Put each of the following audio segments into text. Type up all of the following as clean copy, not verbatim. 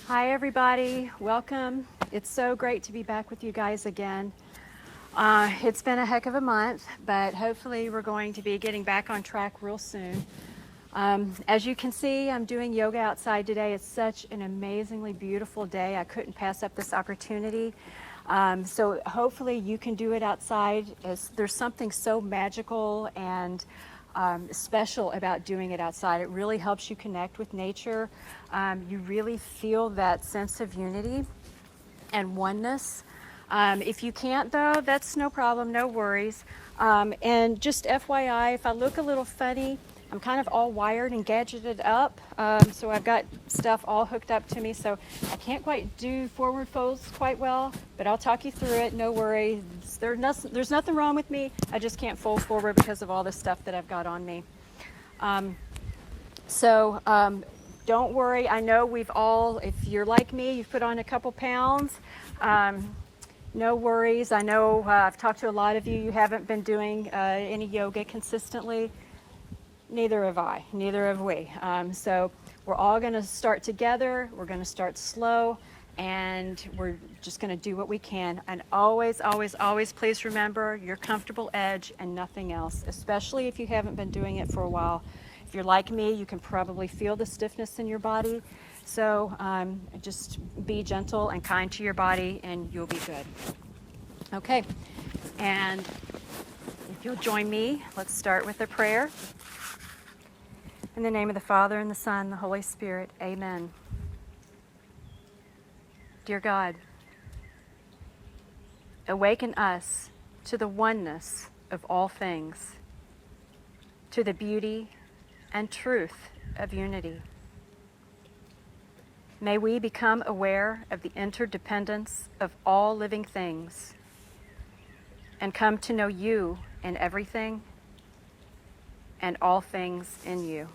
Hi everybody, welcome. It's so great to be back with you guys again. It's been a heck of a month, but hopefully we're going to be getting back on track real soon. As you can see, I'm doing yoga outside today. It's such an amazingly beautiful day. I couldn't pass up this opportunity. So hopefully you can do it outside. There's something so magical and special about doing it outside. It really helps you connect with nature. You really feel that sense of unity and oneness. If you can't though, that's no problem, no worries. And just FYI, if I look a little funny, I'm kind of all wired and gadgeted up. So I've got stuff all hooked up to me, so I can't quite do forward folds quite well, but I'll talk you through it, no worries. There's nothing wrong with me. I just can't fold forward because of all the stuff that I've got on me. So don't worry. I know we've all, if you're like me, you've put on a couple pounds. No worries. I know I've talked to a lot of you. You haven't been doing any yoga consistently. Neither have I. Neither have we. So we're all going to start together. We're going to start slow, and we're just going to do what we can. And always, always, always please remember your comfortable edge and nothing else, especially if you haven't been doing it for a while. If you're like me, you can probably feel the stiffness in your body. So just be gentle and kind to your body, and you'll be good. Okay, and if you'll join me, let's start with a prayer. In the name of the Father, and the Son, and the Holy Spirit, amen. Dear God, awaken us to the oneness of all things, to the beauty and truth of unity. May we become aware of the interdependence of all living things and come to know you in everything and all things in you.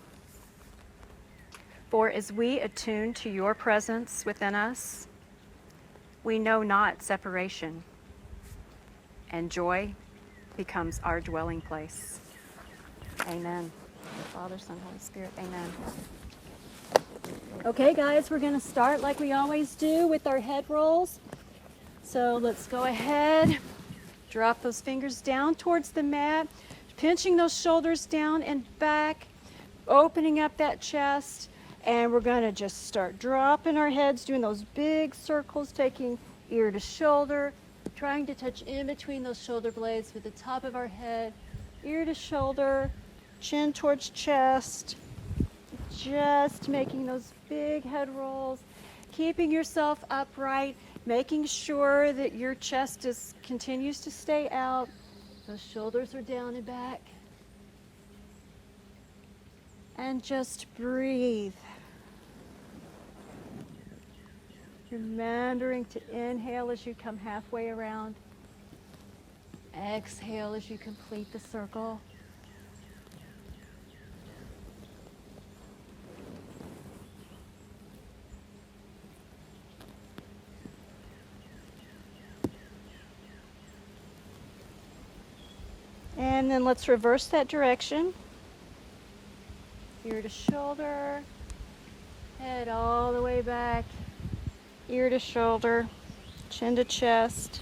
For as we attune to your presence within us, we know not separation, and joy becomes our dwelling place. Amen. Father, Son, Holy Spirit, amen. Okay, guys, we're going to start like we always do with our head rolls. So let's go ahead, drop those fingers down towards the mat, pinching those shoulders down and back, opening up that chest. And we're going to just start dropping our heads, doing those big circles, taking ear to shoulder, trying to touch in between those shoulder blades with the top of our head, ear to shoulder, chin towards chest, just making those big head rolls, keeping yourself upright, making sure that your chest continues to stay out, those shoulders are down and back. And just breathe. Remembering to inhale as you come halfway around. Exhale as you complete the circle. And then let's reverse that direction. Ear to shoulder, head all the way back, ear to shoulder, chin to chest.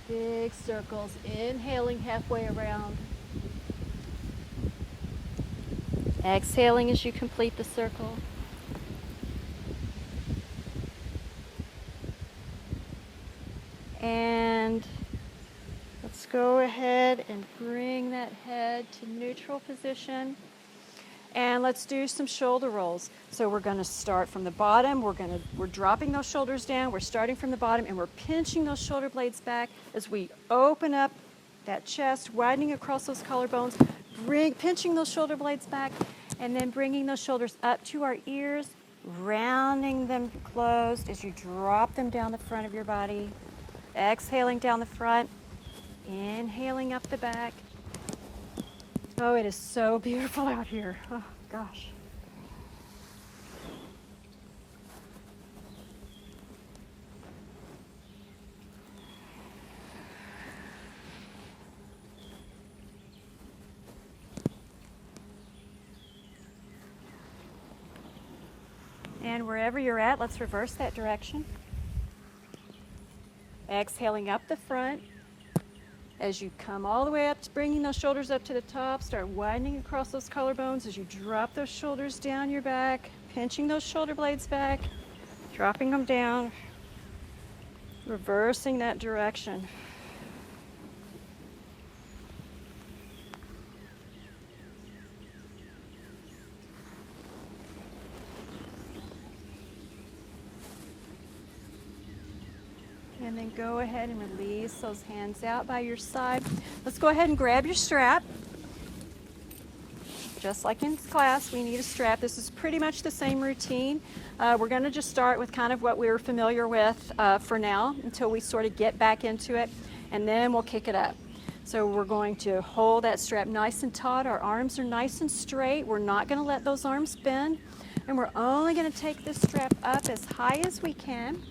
Big circles, inhaling halfway around. Exhaling as you complete the circle. And let's go ahead and bring that head to neutral position. And let's do some shoulder rolls. So we're going to start from the bottom. We're dropping those shoulders down. We're starting from the bottom, and we're pinching those shoulder blades back as we open up that chest, widening across those collarbones, pinching those shoulder blades back, and then bringing those shoulders up to our ears, rounding them closed as you drop them down the front of your body. Exhaling down the front, inhaling up the back. Oh, it is so beautiful out here. Oh, gosh. And wherever you're at, let's reverse that direction. Exhaling up the front. As you come all the way up, bringing those shoulders up to the top, start widening across those collarbones as you drop those shoulders down your back, pinching those shoulder blades back, dropping them down, reversing that direction. And then go ahead and release those hands out by your side. Let's go ahead and grab your strap. Just like in class, we need a strap. This is pretty much the same routine. We're going to just start with kind of what we're familiar with for now until we sort of get back into it, and then we'll kick it up. So we're going to hold that strap nice and taut. Our arms are nice and straight. We're not going to let those arms bend, and we're only going to take this strap up as high as we can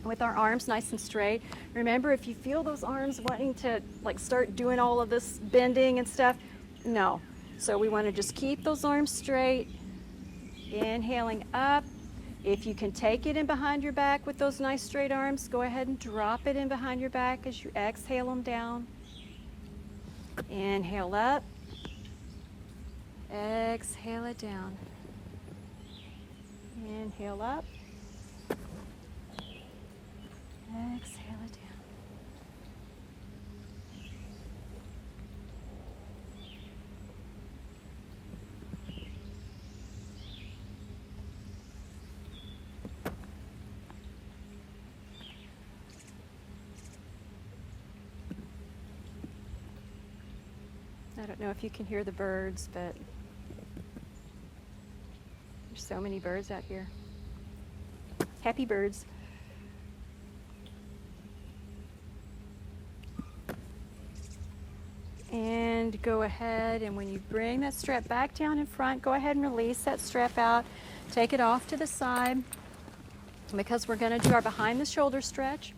with our arms nice and straight. Remember, if you feel those arms wanting to like start doing all of this bending and stuff, no. So we want to just keep those arms straight, inhaling up. If you can take it in behind your back with those nice straight arms, go ahead and drop it in behind your back as you exhale them down. Inhale up, exhale it down. Inhale up, exhale it down. I don't know if you can hear the birds, but there's so many birds out here. Happy birds. And go ahead, and when you bring that strap back down in front, go ahead and release that strap out. Take it off to the side because we're going to do our behind the shoulder stretch.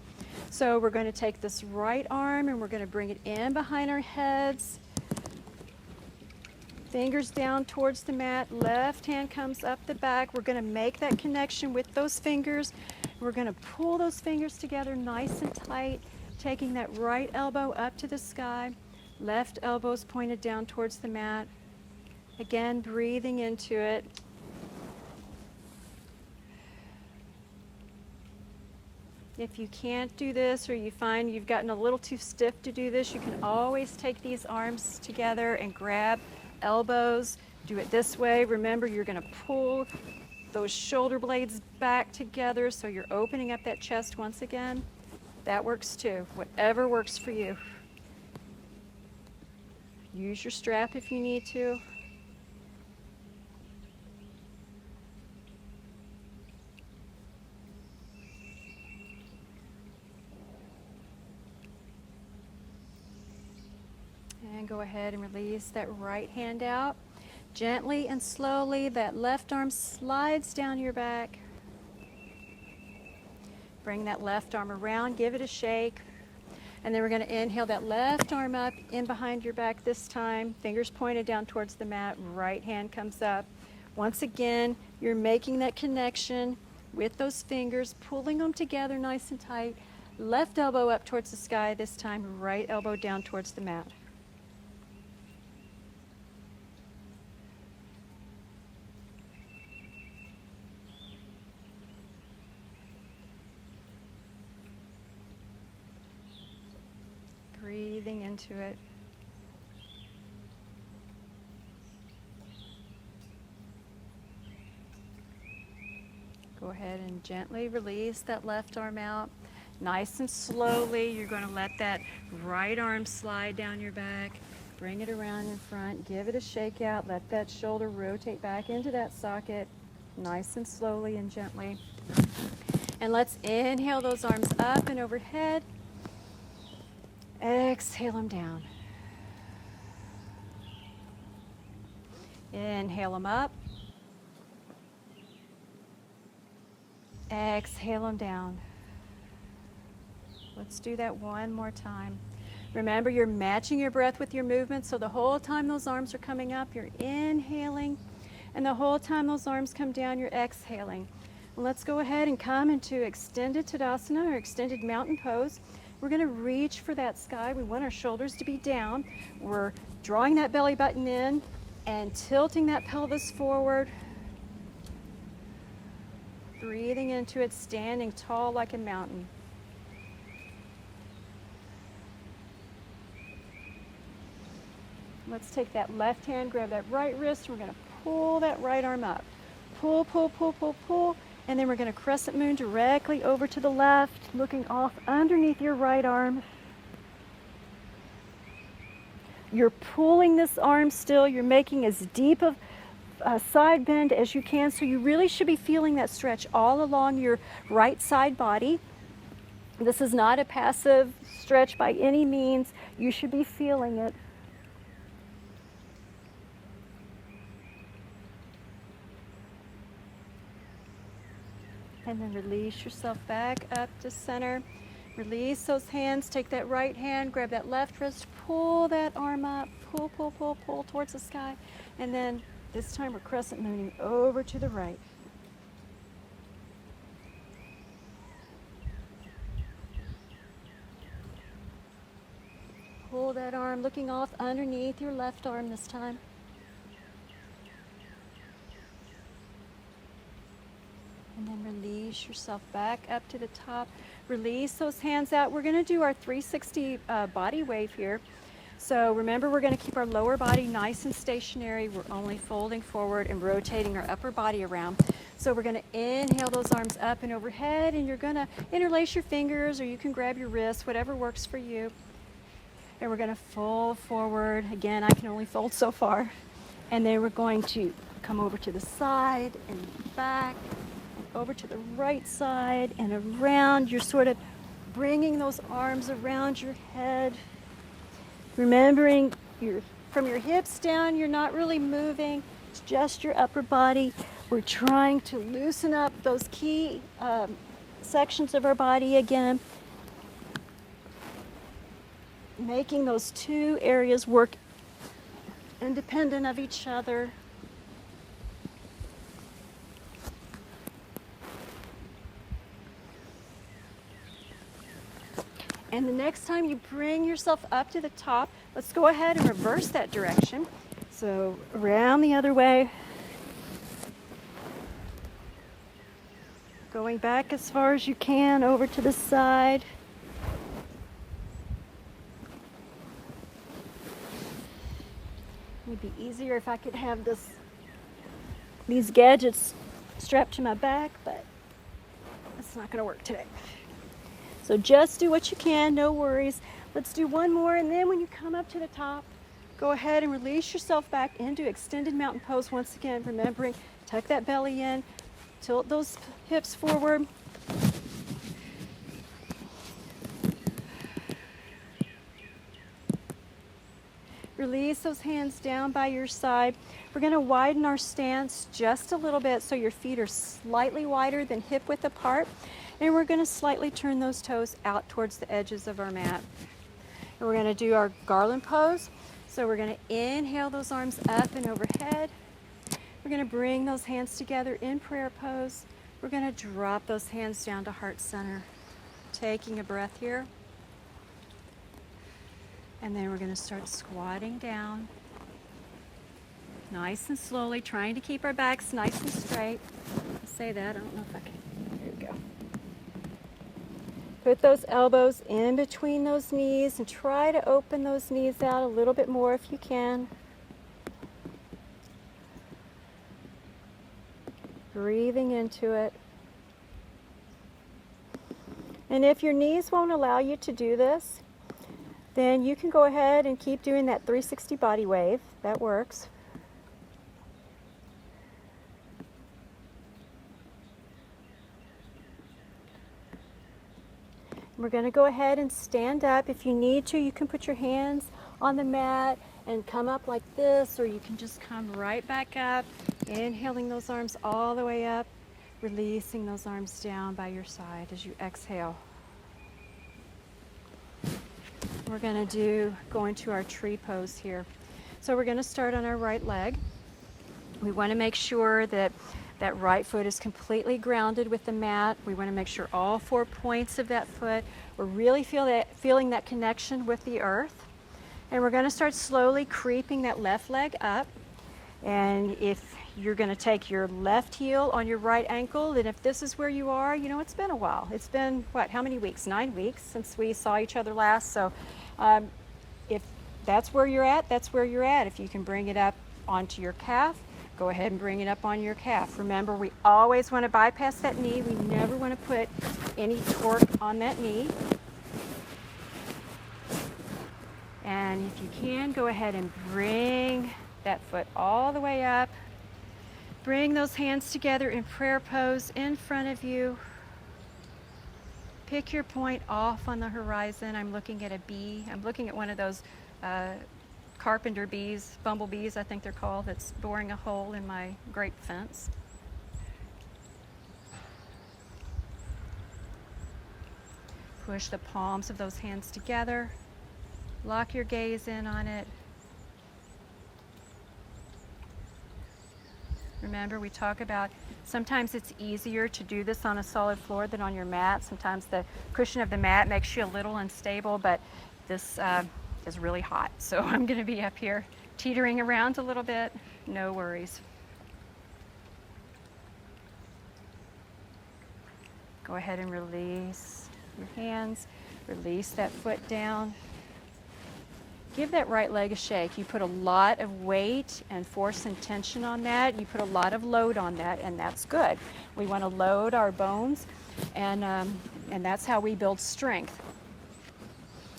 So we're going to take this right arm and we're going to bring it in behind our heads. Fingers down towards the mat. Left hand comes up the back. We're going to make that connection with those fingers. We're going to pull those fingers together nice and tight, taking that right elbow up to the sky. Left elbow's pointed down towards the mat. Again, breathing into it. If you can't do this, or you find you've gotten a little too stiff to do this, you can always take these arms together and grab elbows. Do it this way. Remember, you're going to pull those shoulder blades back together so you're opening up that chest once again. That works too. Whatever works for you. Use your strap if you need to. And go ahead and release that right hand out. Gently and slowly, that left arm slides down your back. Bring that left arm around, give it a shake. And then we're going to inhale that left arm up in behind your back this time. Fingers pointed down towards the mat. Right hand comes up. Once again, you're making that connection with those fingers, pulling them together nice and tight. Left elbow up towards the sky this time. Right elbow down towards the mat. Breathing into it. Go ahead and gently release that left arm out. Nice and slowly, you're going to let that right arm slide down your back. Bring it around in front. Give it a shake out. Let that shoulder rotate back into that socket. Nice and slowly and gently. And let's inhale those arms up and overhead. Exhale them down. Inhale them up. Exhale them down. Let's do that one more time. Remember, you're matching your breath with your movement, so the whole time those arms are coming up, you're inhaling, and the whole time those arms come down, you're exhaling. Let's go ahead and come into extended Tadasana or extended mountain pose. We're going to reach for that sky. We want our shoulders to be down. We're drawing that belly button in and tilting that pelvis forward. Breathing into it, standing tall like a mountain. Let's take that left hand, grab that right wrist. We're going to pull that right arm up. Pull, pull, pull, pull, pull. And then we're going to crescent moon directly over to the left, looking off underneath your right arm. You're pulling this arm still. You're making as deep of a side bend as you can. So you really should be feeling that stretch all along your right side body. This is not a passive stretch by any means. You should be feeling it. And then release yourself back up to center. Release those hands. Take that right hand, grab that left wrist, pull that arm up, pull, pull, pull, pull towards the sky. And then this time we're crescent mooning over to the right. Pull that arm, looking off underneath your left arm this time. And then release yourself back up to the top. Release those hands out. We're going to do our 360 body wave here. So remember, we're going to keep our lower body nice and stationary. We're only folding forward and rotating our upper body around. So we're going to inhale those arms up and overhead, and you're going to interlace your fingers, or you can grab your wrists, whatever works for you. And we're going to fold forward. Again, I can only fold so far. And then we're going to come over to the side and back. Over to the right side and around. You're sort of bringing those arms around your head. Remembering from your hips down, you're not really moving. It's just your upper body. We're trying to loosen up those key sections of our body again. Making those two areas work independent of each other. And the next time you bring yourself up to the top, let's go ahead and reverse that direction. So around the other way. Going back as far as you can over to the side. It would be easier if I could have these gadgets strapped to my back, but that's not going to work today. So just do what you can, no worries. Let's do one more, and then when you come up to the top, go ahead and release yourself back into extended mountain pose once again, remembering, tuck that belly in, tilt those hips forward. Release those hands down by your side. We're going to widen our stance just a little bit so your feet are slightly wider than hip width apart. And we're going to slightly turn those toes out towards the edges of our mat. And we're going to do our garland pose. So we're going to inhale those arms up and overhead. We're going to bring those hands together in prayer pose. We're going to drop those hands down to heart center. Taking a breath here. And then we're going to start squatting down. Nice and slowly, trying to keep our backs nice and straight. I say that, I don't know if I can. There we go. Put those elbows in between those knees and try to open those knees out a little bit more if you can. Breathing into it. And if your knees won't allow you to do this, then you can go ahead and keep doing that 360 body wave. That works. We're going to go ahead and stand up. If you need to, you can put your hands on the mat and come up like this, or you can just come right back up, inhaling those arms all the way up, releasing those arms down by your side as you exhale. We're going to go into our tree pose here. So we're going to start on our right leg. We want to make sure that That right foot is completely grounded with the mat. We want to make sure all 4 points of that foot, we're really feeling that connection with the earth. And we're going to start slowly creeping that left leg up. And if you're going to take your left heel on your right ankle, and if this is where you are, you know, it's been a while. It's been, what, how many weeks? 9 weeks since we saw each other last. So if that's where you're at, that's where you're at. If you can bring it up onto your calf, go ahead and bring it up on your calf. Remember, we always want to bypass that knee. We never want to put any torque on that knee. And if you can, go ahead and bring that foot all the way up. Bring those hands together in prayer pose in front of you. Pick your point off on the horizon. I'm looking at a bee. I'm looking at one of those carpenter bees, bumblebees I think they're called, that's boring a hole in my grape fence. Push the palms of those hands together. Lock your gaze in on it. Remember, we talk about sometimes it's easier to do this on a solid floor than on your mat. Sometimes the cushion of the mat makes you a little unstable, but this is really hot. So I'm going to be up here teetering around a little bit. No worries. Go ahead and release your hands. Release that foot down. Give that right leg a shake. You put a lot of weight and force and tension on that. You put a lot of load on that, and that's good. We want to load our bones, and that's how we build strength.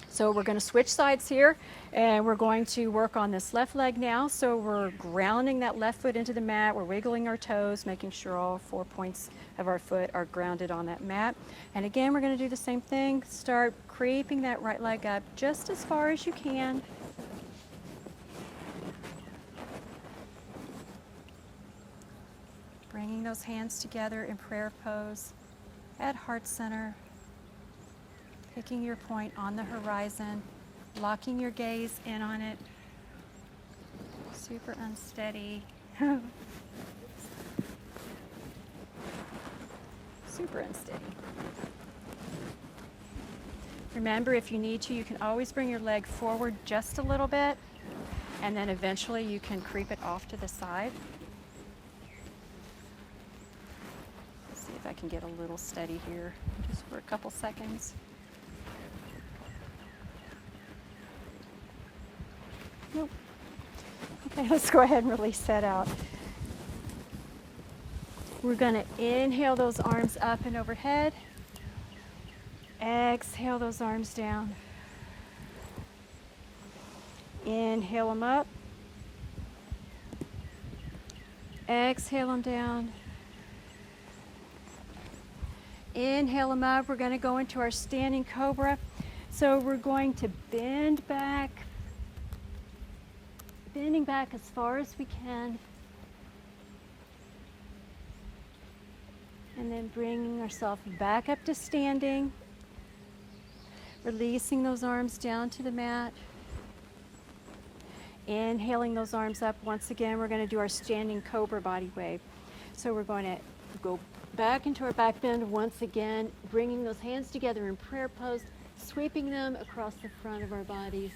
So we're going to switch sides here, and we're going to work on this left leg now. So we're grounding that left foot into the mat. We're wiggling our toes, making sure all 4 points of our foot are grounded on that mat. And again, we're going to do the same thing. Start creeping that right leg up just as far as you can. Bringing those hands together in prayer pose at heart center. Picking your point on the horizon, locking your gaze in on it. Super unsteady. Super unsteady. Remember, if you need to, you can always bring your leg forward just a little bit, and then eventually you can creep it off to the side. Let's see if I can get a little steady here, just for a couple seconds. Nope. Okay, let's go ahead and release that out. We're going to inhale those arms up and overhead. Exhale those arms down. Inhale them up. Exhale them down. Inhale them up. We're going to go into our standing cobra. So we're going to bend back. Bending back as far as we can, and then bringing ourselves back up to standing, releasing those arms down to the mat, inhaling those arms up. Once again, we're going to do our standing cobra body wave. So we're going to go back into our back bend once again, bringing those hands together in prayer pose, sweeping them across the front of our bodies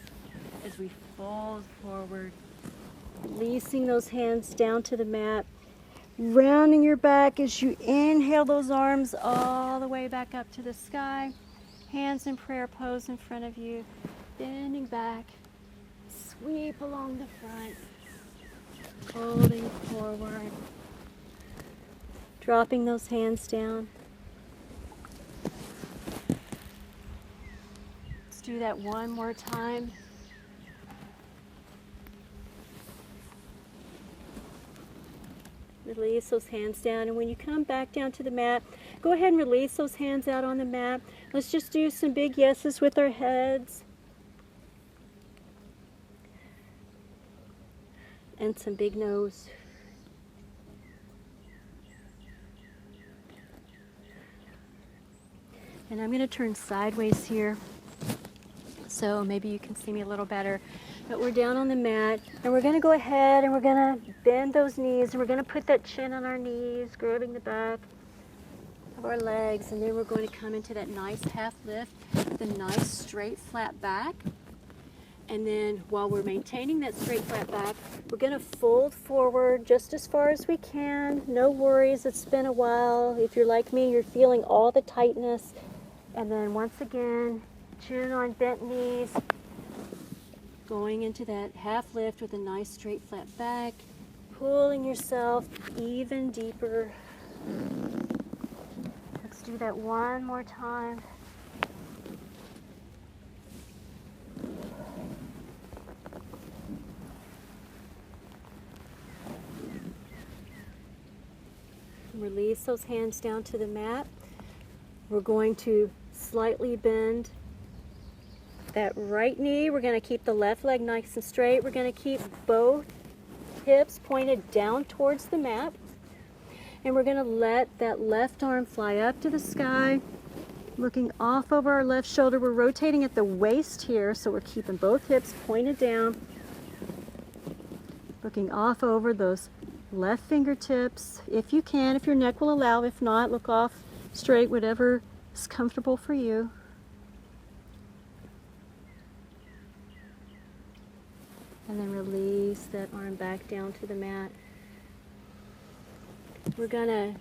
as we fold forward. Releasing those hands down to the mat, rounding your back as you inhale those arms all the way back up to the sky. Hands in prayer pose in front of you, bending back, sweep along the front, folding forward, dropping those hands down. Let's do that one more time. Release those hands down, and when you come back down to the mat, go ahead and release those hands out on the mat. Let's just do some big yeses with our heads and some big no's. And I'm going to turn sideways here so maybe you can see me a little better. But we're down on the mat, and we're gonna go ahead and we're gonna bend those knees, and we're gonna put that chin on our knees, grabbing the back of our legs, and then we're going to come into that nice half lift, the nice straight flat back. And then while we're maintaining that straight flat back, we're going to fold forward just as far as we can. No worries, it's been a while. If you're like me, you're feeling all the tightness. And then once again, chin on bent knees, going into that half lift with a nice straight flat back, pulling yourself even deeper. Let's do that one more time. Release those hands down to the mat. We're going to slightly bend that right knee. We're going to keep the left leg nice and straight. We're going to keep both hips pointed down towards the mat. And we're going to let that left arm fly up to the sky, looking off over our left shoulder. We're rotating at the waist here, so we're keeping both hips pointed down, looking off over those left fingertips, if you can, if your neck will allow. If not, look off straight, whatever is comfortable for you. And then release that arm back down to the mat. We're gonna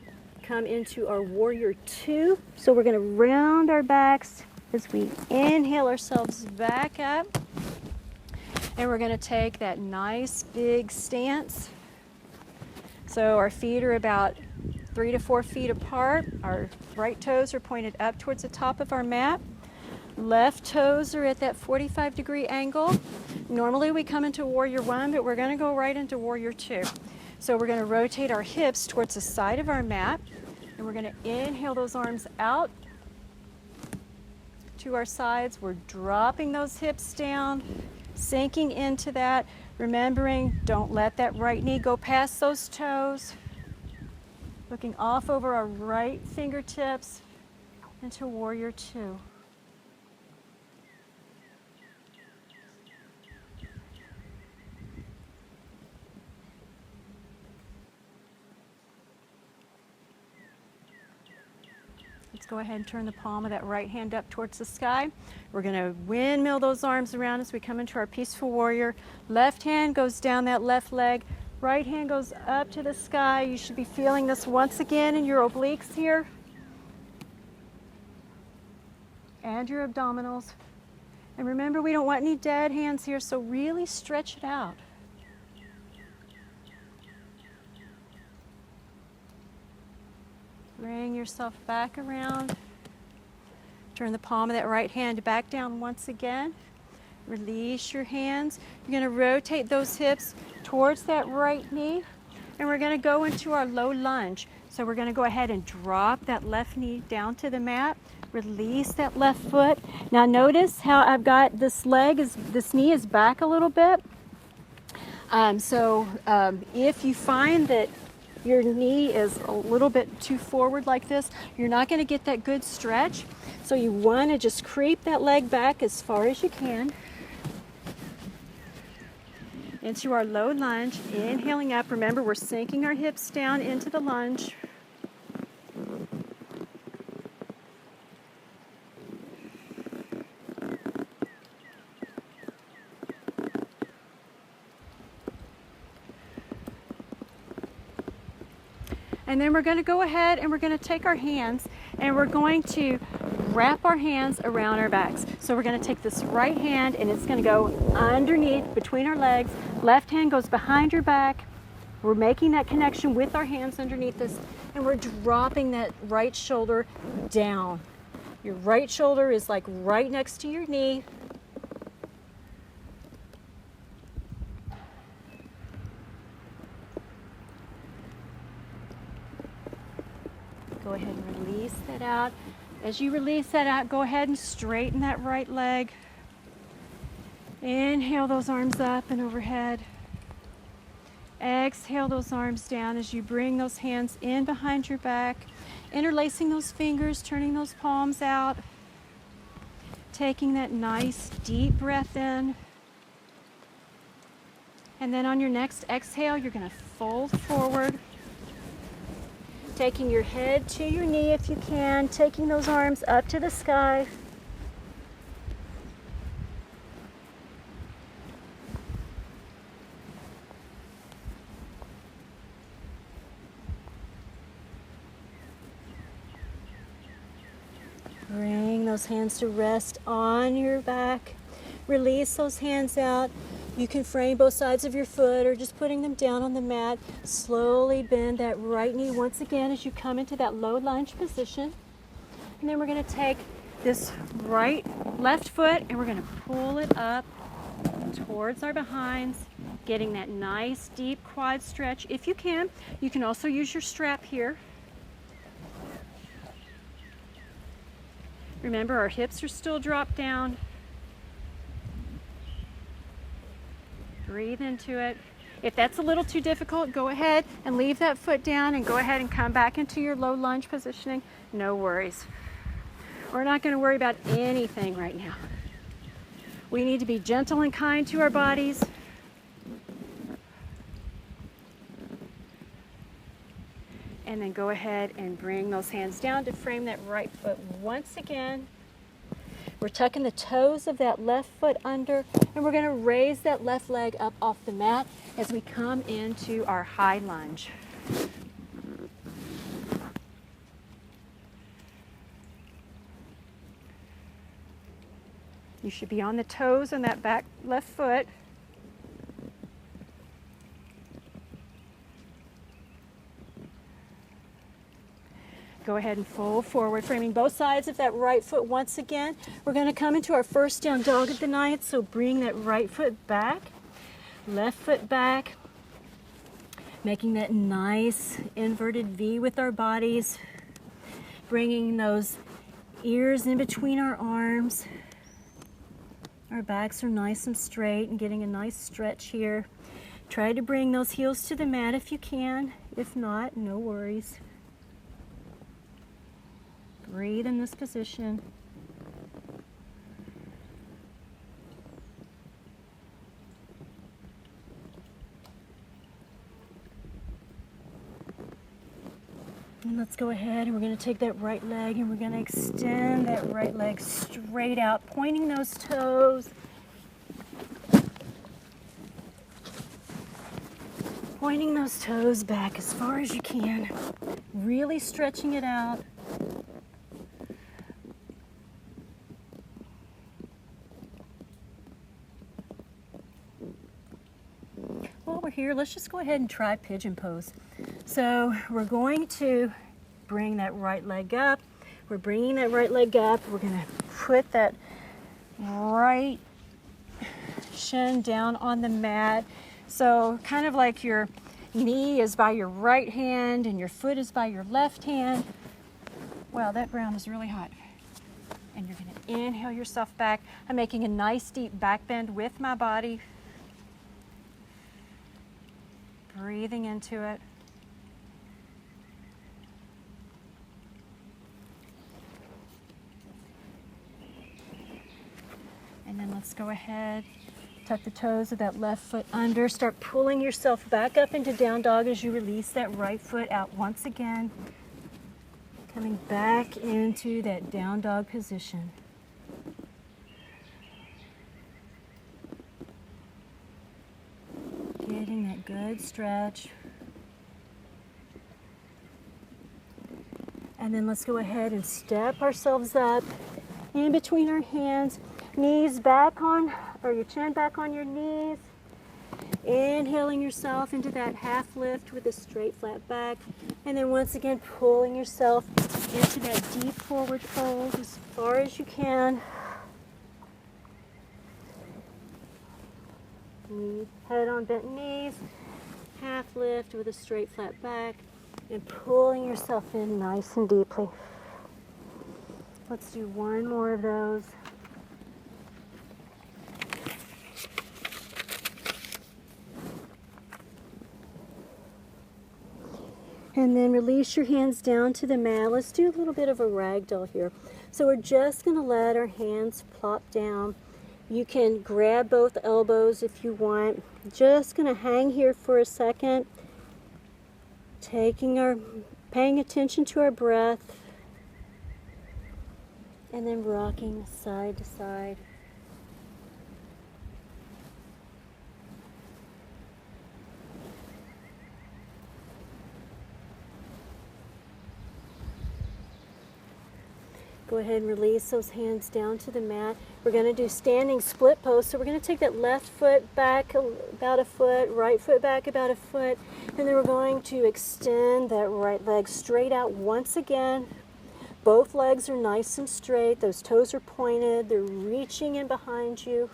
come into our warrior two. So we're gonna round our backs as we inhale ourselves back up. And we're gonna take that nice big stance. So our feet are about 3 to 4 feet apart. Our right toes are pointed up towards the top of our mat. Left toes are at that 45-degree angle. Normally we come into warrior one, but we're going to go right into warrior two. So we're going to rotate our hips towards the side of our mat, and we're going to inhale those arms out to our sides. We're dropping those hips down, sinking into that. Remembering, don't let that right knee go past those toes. Looking off over our right fingertips into warrior two. Let's go ahead and turn the palm of that right hand up towards the sky. We're going to windmill those arms around as we come into our peaceful warrior. Left hand goes down that left leg. Right hand goes up to the sky. You should be feeling this once again in your obliques here and your abdominals. And remember, we don't want any dead hands here, so really stretch it out. Bring yourself back around. Turn the palm of that right hand back down once again. Release your hands. You're going to rotate those hips towards that right knee, and we're going to go into our low lunge. So we're going to go ahead and drop that left knee down to the mat. Release that left foot. Now notice how I've got this knee is back a little bit. If you find that your knee is a little bit too forward like this, you're not going to get that good stretch. So you want to just creep that leg back as far as you can into our low lunge. Inhaling up. Remember, we're sinking our hips down into the lunge. And then we're going to go ahead and we're going to take our hands and we're going to wrap our hands around our backs. So we're going to take this right hand and it's going to go underneath between our legs. Left hand goes behind your back. We're making that connection with our hands underneath us, and we're dropping that right shoulder down. Your right shoulder is like right next to your knee. Go ahead and release that out. As you release that out, go ahead and straighten that right leg. Inhale those arms up and overhead. Exhale those arms down as you bring those hands in behind your back, interlacing those fingers, turning those palms out, taking that nice deep breath in. And then on your next exhale, you're going to fold forward, taking your head to your knee if you can, taking those arms up to the sky. Bring those hands to rest on your back. Release those hands out. You can frame both sides of your foot or just putting them down on the mat. Slowly bend that right knee once again as you come into that low lunge position. And then we're going to take this left foot and we're going to pull it up towards our behinds, getting that nice deep quad stretch. If you can also use your strap here. Remember, our hips are still dropped down. Breathe into it. If that's a little too difficult, go ahead and leave that foot down and go ahead and come back into your low lunge positioning. No worries. We're not going to worry about anything right now. We need to be gentle and kind to our bodies. And then go ahead and bring those hands down to frame that right foot once again. We're tucking the toes of that left foot under, and we're going to raise that left leg up off the mat as we come into our high lunge. You should be on the toes on that back left foot. Go ahead and fold forward, framing both sides of that right foot once again. We're going to come into our first down dog of the night, so bring that right foot back, left foot back, making that nice inverted V with our bodies, bringing those ears in between our arms. Our backs are nice and straight and getting a nice stretch here. Try to bring those heels to the mat if you can. If not, no worries. Breathe in this position. And let's go ahead and we're going to take that right leg and we're going to extend that right leg straight out, pointing those toes. Pointing those toes back as far as you can. Really stretching it out. While we're here, let's just go ahead and try pigeon pose. So we're going to bring that right leg up. We're bringing that right leg up. We're going to put that right shin down on the mat. So kind of like your knee is by your right hand and your foot is by your left hand. Wow, that ground is really hot. And you're going to inhale yourself back. I'm making a nice deep back bend with my body. Breathing into it. And then let's go ahead, tuck the toes of that left foot under, start pulling yourself back up into down dog as you release that right foot out once again. Coming back into that down dog position. Getting that good stretch. And then let's go ahead and step ourselves up in between our hands, knees back on, or your chin back on your knees. Inhaling yourself into that half lift with a straight flat back. And then once again, pulling yourself into that deep forward fold as far as you can. Head on bent knees, half lift with a straight flat back, and pulling yourself in nice and deeply. Let's do one more of those. And then release your hands down to the mat. Let's do a little bit of a ragdoll here. So we're just going to let our hands plop down You can grab both elbows if you want. Just going to hang here for a second, paying attention to our breath, and then rocking side to side. Go ahead and release those hands down to the mat. We're going to do standing split pose. So we're going to take that left foot back about a foot, right foot back about a foot, and then we're going to extend that right leg straight out once again. Both legs are nice and straight. Those toes are pointed. They're reaching in behind you.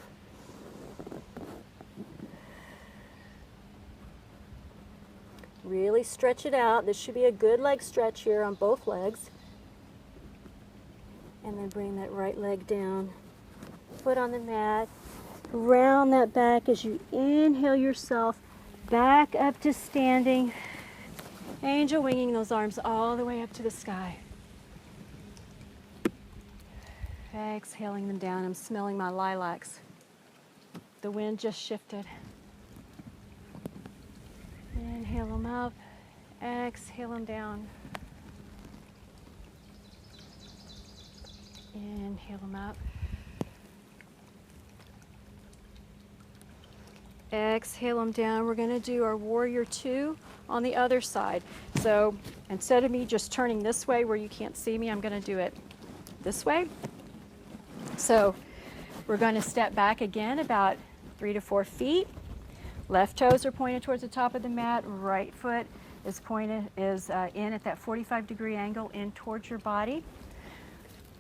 Really stretch it out. This should be a good leg stretch here on both legs. And then bring that right leg down. Foot on the mat. Round that back as you inhale yourself back up to standing. Angel winging those arms all the way up to the sky. Exhaling them down. I'm smelling my lilacs. The wind just shifted. Inhale them up. Exhale them down. Inhale them up. Exhale them down. We're going to do our warrior two on the other side. So instead of me just turning this way where you can't see me, I'm going to do it this way. So we're going to step back again about 3 to 4 feet. Left toes are pointed towards the top of the mat. Right foot is in at that 45-degree angle in towards your body.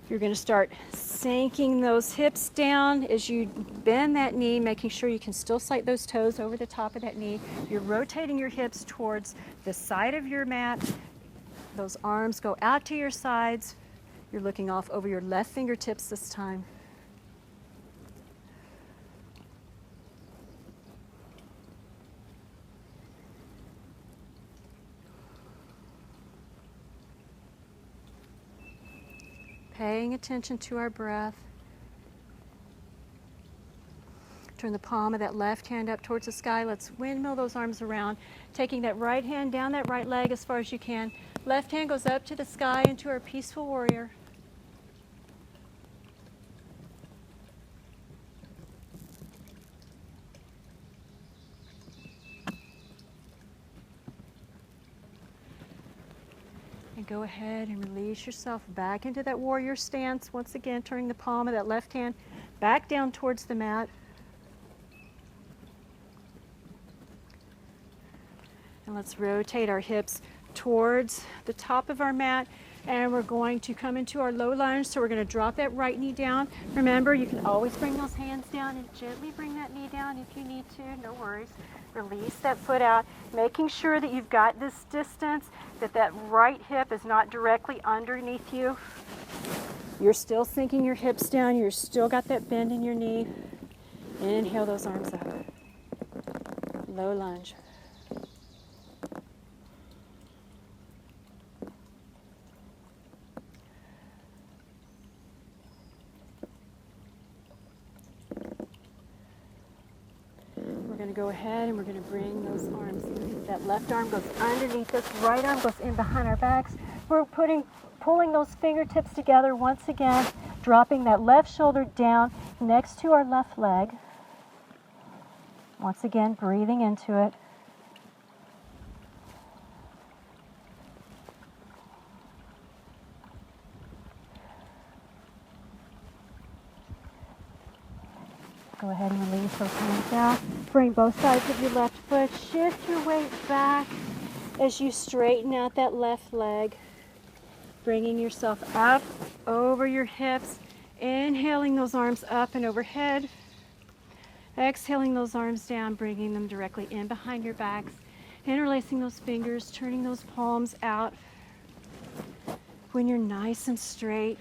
You're going to start sinking those hips down as you bend that knee, making sure you can still sight those toes over the top of that knee. You're rotating your hips towards the side of your mat. Those arms go out to your sides. You're looking off over your left fingertips this time. Paying attention to our breath. Turn the palm of that left hand up towards the sky. Let's windmill those arms around. Taking that right hand down that right leg as far as you can. Left hand goes up to the sky into our peaceful warrior. And go ahead and release yourself back into that warrior stance. Once again, turning the palm of that left hand back down towards the mat. And let's rotate our hips towards the top of our mat. And we're going to come into our low lunge. So we're going to drop that right knee down. Remember, you can always bring those hands down and gently bring that knee down if you need to. No worries. Release that foot out, making sure that you've got this distance, that right hip is not directly underneath you. You're still sinking your hips down. You're still got that bend in your knee. Inhale those arms up. Low lunge. We're going to go ahead and we're going to bring those arms. That left arm goes underneath us, right arm goes in behind our backs. We're pulling those fingertips together once again, dropping that left shoulder down next to our left leg. Once again, breathing into it. Go ahead and release those hands down. Bring both sides of your left foot. Shift your weight back as you straighten out that left leg. Bringing yourself up over your hips. Inhaling those arms up and overhead. Exhaling those arms down, bringing them directly in behind your backs. Interlacing those fingers, turning those palms out. When you're nice and straight,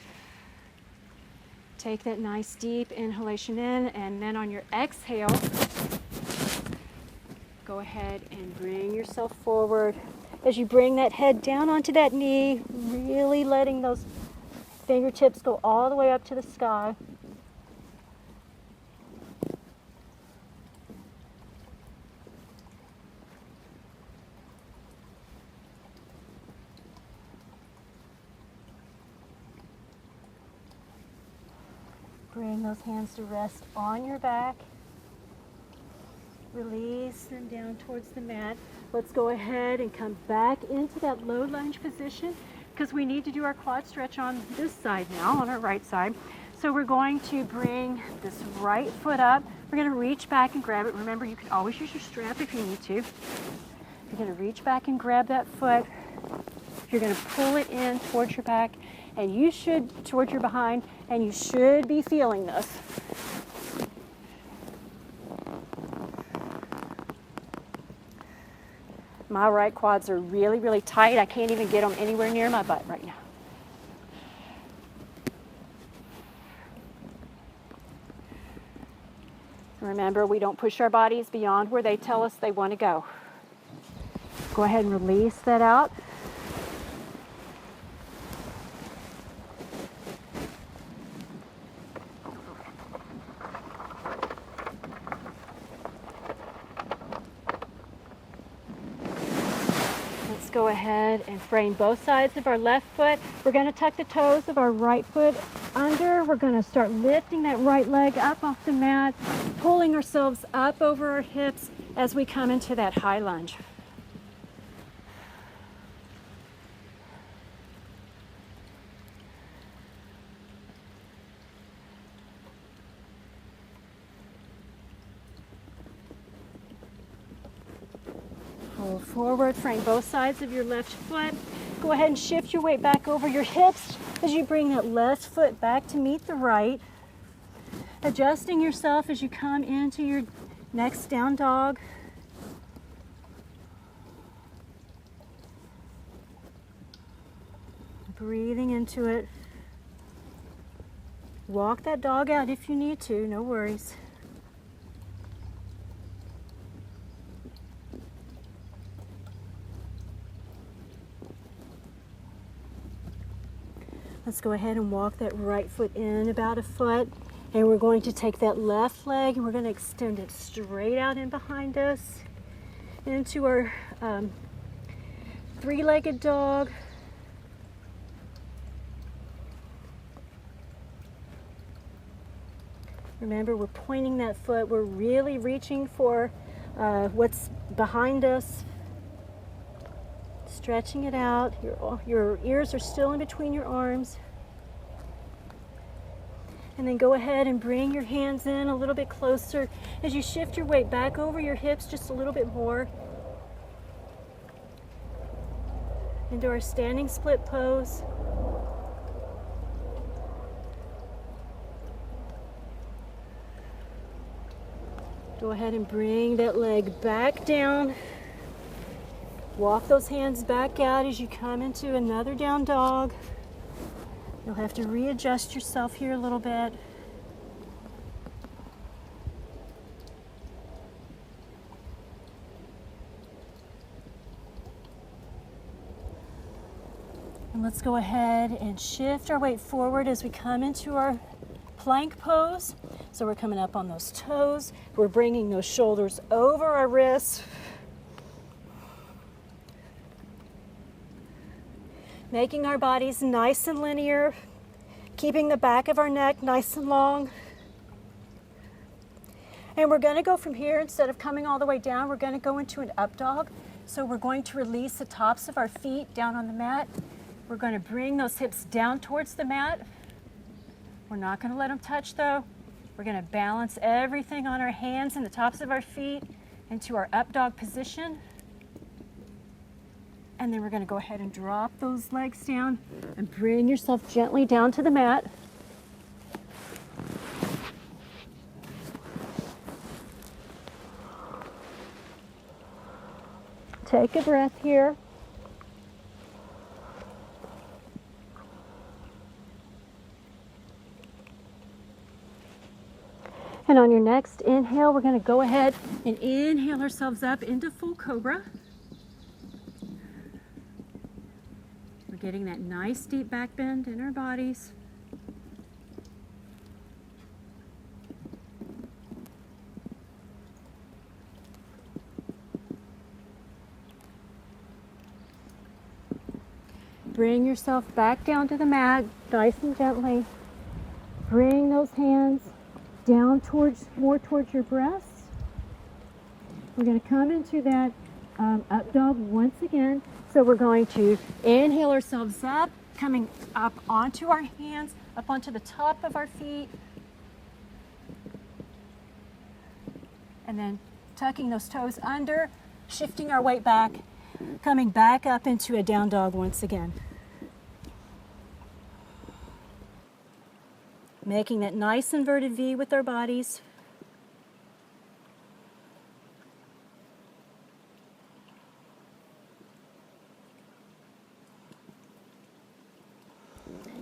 take that nice deep inhalation in, and then on your exhale, go ahead and bring yourself forward. As you bring that head down onto that knee, really letting those fingertips go all the way up to the sky. Bring those hands to rest on your back. Release them down towards the mat. Let's go ahead and come back into that low lunge position because we need to do our quad stretch on this side now, on our right side. So we're going to bring this right foot up. We're going to reach back and grab it. Remember, you can always use your strap if you need to. You're going to reach back and grab that foot. You're going to pull it in towards your back, and you should, towards your behind, and you should be feeling this. My right quads are really, really tight. I can't even get them anywhere near my butt right now. Remember, we don't push our bodies beyond where they tell us they want to go. Go ahead and release that out. Let's go ahead and frame both sides of our left foot. We're going to tuck the toes of our right foot under. We're going to start lifting that right leg up off the mat, pulling ourselves up over our hips as we come into that high lunge. Pull forward, frame both sides of your left foot. Go ahead and shift your weight back over your hips as you bring that left foot back to meet the right. Adjusting yourself as you come into your next down dog. Breathing into it. Walk that dog out if you need to, no worries. Let's go ahead and walk that right foot in about a foot. And we're going to take that left leg and we're going to extend it straight out in behind us into our three-legged dog. Remember, we're pointing that foot. We're really reaching for what's behind us. Stretching it out. Your ears are still in between your arms. And then go ahead and bring your hands in a little bit closer as you shift your weight back over your hips just a little bit more. Into our standing split pose. Go ahead and bring that leg back down. Walk those hands back out as you come into another down dog. You'll have to readjust yourself here a little bit. And let's go ahead and shift our weight forward as we come into our plank pose. So we're coming up on those toes. We're bringing those shoulders over our wrists. Making our bodies nice and linear, keeping the back of our neck nice and long. And we're going to go from here, instead of coming all the way down, we're going to go into an up dog. So we're going to release the tops of our feet down on the mat. We're going to bring those hips down towards the mat. We're not going to let them touch though. We're going to balance everything on our hands and the tops of our feet into our up dog position. And then we're going to go ahead and drop those legs down and bring yourself gently down to the mat. Take a breath here. And on your next inhale, we're going to go ahead and inhale ourselves up into full cobra. We're getting that nice deep back bend in our bodies. Bring yourself back down to the mat, nice and gently. Bring those those hands down more towards your breast. We're going to come into that up dog once again. So we're going to inhale ourselves up, coming up onto our hands, up onto the top of our feet. And then tucking those toes under, shifting our weight back, coming back up into a down dog once again. Making that nice inverted V with our bodies.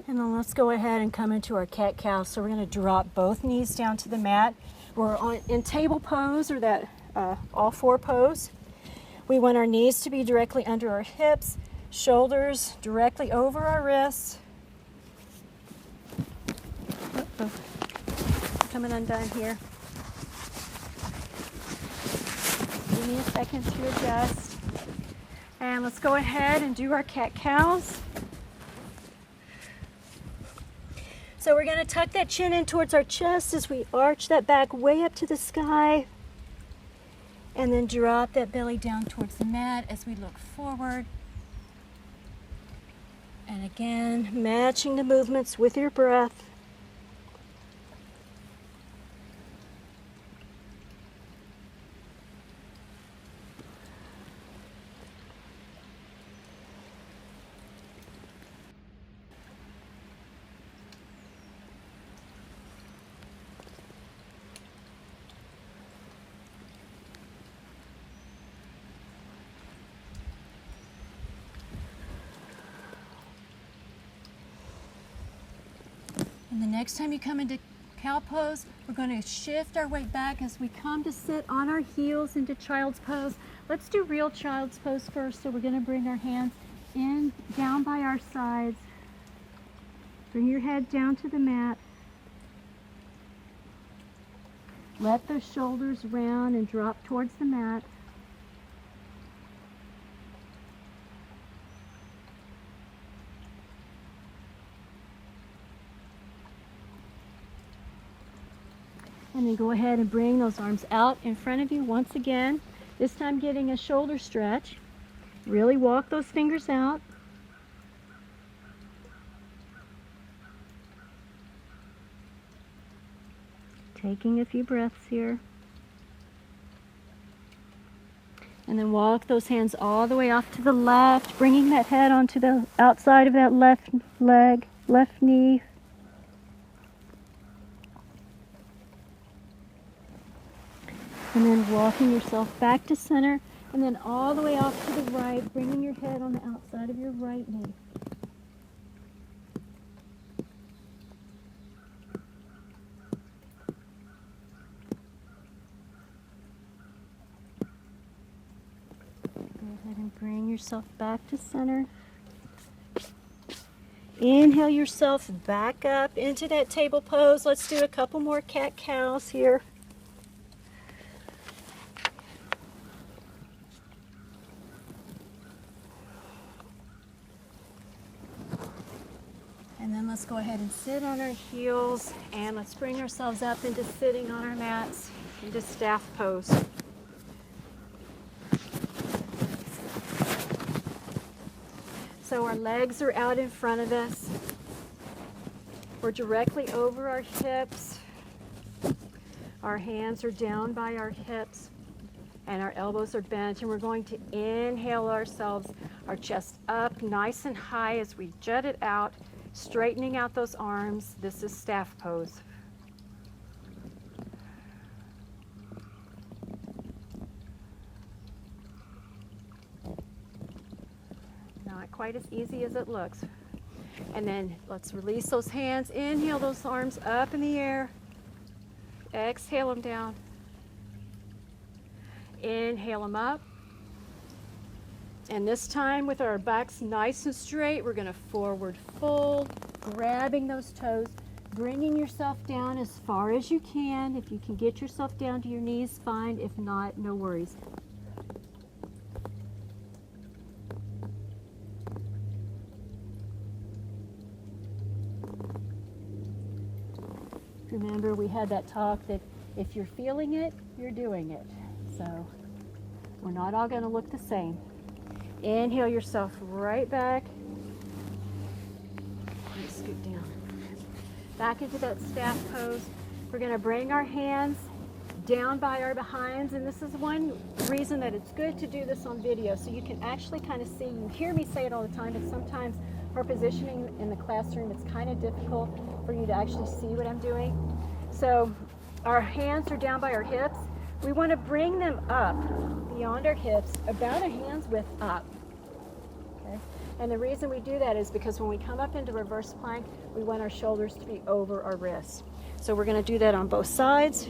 And then let's go ahead and come into our cat-cow. So we're going to drop both knees down to the mat. We're in table pose, or that all four pose. We want our knees to be directly under our hips, shoulders directly over our wrists. Uh-oh. Coming undone here. Give me a second to adjust. And let's go ahead and do our cat-cows. So we're going to tuck that chin in towards our chest as we arch that back way up to the sky. And then drop that belly down towards the mat as we look forward. And again, matching the movements with your breath. And the next time you come into cow pose, we're going to shift our weight back as we come to sit on our heels into child's pose. Let's do real child's pose first. So we're going to bring our hands in, down by our sides. Bring your head down to the mat. Let those shoulders round and drop towards the mat. And then go ahead and bring those arms out in front of you once again. This time getting a shoulder stretch. Really walk those fingers out. Taking a few breaths here. And then walk those hands all the way off to the left, bringing that head onto the outside of that left leg, left knee. And then walking yourself back to center, and then all the way off to the right, bringing your head on the outside of your right knee. Go ahead and bring yourself back to center. Inhale yourself back up into that table pose. Let's do a couple more cat-cows here. And then let's go ahead and sit on our heels, and let's bring ourselves up into sitting on our mats, into staff pose. So our legs are out in front of us. We're directly over our hips. Our hands are down by our hips, and our elbows are bent, and we're going to inhale ourselves, our chest up nice and high as we jut it out, straightening out those arms. This is staff pose. Not quite as easy as it looks. And then let's release those hands. Inhale those arms up in the air. Exhale them down. Inhale them up. And this time, with our backs nice and straight, we're going to forward fold, grabbing those toes, bringing yourself down as far as you can. If you can get yourself down to your knees, fine. If not, no worries. Remember, we had that talk that if you're feeling it, you're doing it. So we're not all going to look the same. Inhale yourself right back. Let's scoot down. Back into that staff pose. We're going to bring our hands down by our behinds, and this is one reason that it's good to do this on video, so you can actually kind of see. You hear me say it all the time, but sometimes for positioning in the classroom, it's kind of difficult for you to actually see what I'm doing. So our hands are down by our hips. We want to bring them up beyond our hips, about a hand's width up. Okay? And the reason we do that is because when we come up into reverse plank, we want our shoulders to be over our wrists. So we're going to do that on both sides.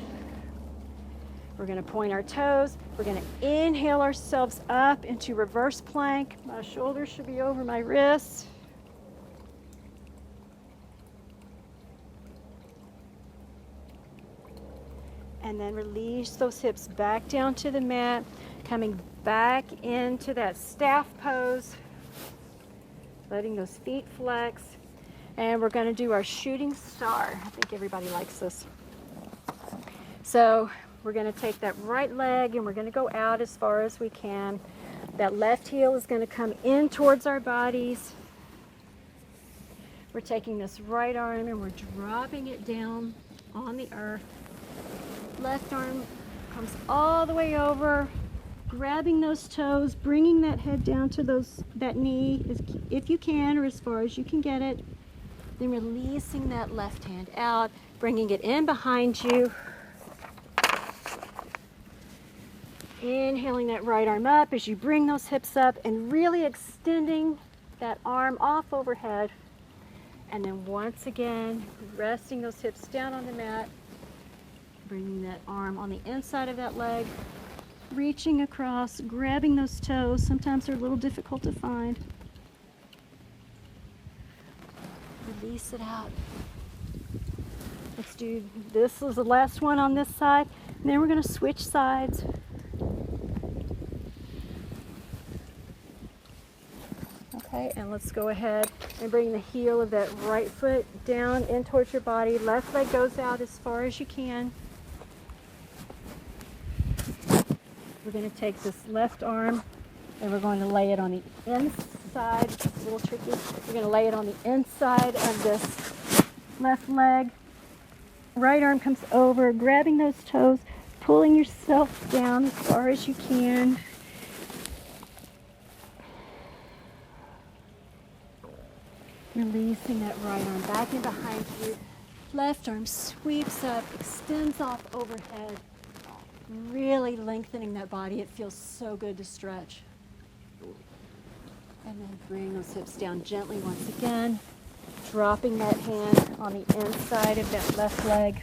We're going to point our toes. We're going to inhale ourselves up into reverse plank. My shoulders should be over my wrists. And then release those hips back down to the mat, coming back into that staff pose, letting those feet flex. And we're going to do our shooting star. I think everybody likes this. So we're going to take that right leg and we're going to go out as far as we can. That left heel is going to come in towards our bodies. We're taking this right arm and we're dropping it down on the earth. Left arm comes all the way over, grabbing those toes, bringing that head down to that knee if you can, or as far as you can get it. Then releasing that left hand out, bringing it in behind you. Inhaling that right arm up as you bring those hips up and really extending that arm off overhead. And then once again, resting those hips down on the mat, bringing that arm on the inside of that leg, reaching across, grabbing those toes. Sometimes they're a little difficult to find. Release it out. Let's do, this is the last one on this side, and then we're going to switch sides. Okay, and let's go ahead and bring the heel of that right foot down in towards your body. Left leg goes out as far as you can. We're going to take this left arm and we're going to lay it on the inside. It's a little tricky. We're going to lay it on the inside of this left leg. Right arm comes over, grabbing those toes, pulling yourself down as far as you can. Releasing that right arm back in behind you. Left arm sweeps up, extends off overhead. Really lengthening that body. It feels so good to stretch. And then bring those hips down gently once again. Dropping that hand on the inside of that left leg.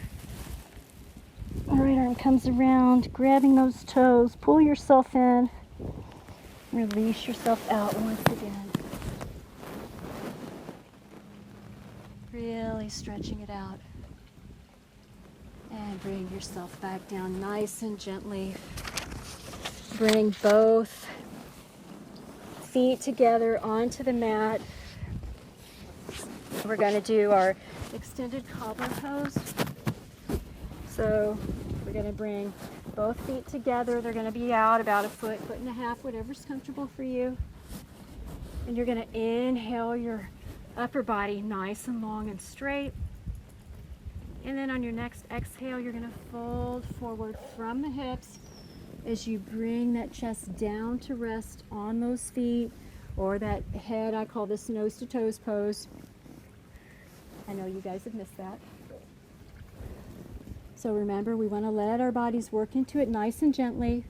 Right arm comes around, grabbing those toes. Pull yourself in. Release yourself out once again. Really stretching it out. And bring yourself back down nice and gently. Bring both feet together onto the mat. We're going to do our extended cobbler pose. So we're going to bring both feet together. They're going to be out about a foot, foot and a half, whatever's comfortable for you. And you're going to inhale your upper body nice and long and straight. And then on your next exhale, you're going to fold forward from the hips as you bring that chest down to rest on those feet, or that head. I call this nose to toes pose. I know you guys have missed that. So remember, we want to let our bodies work into it nice and gently.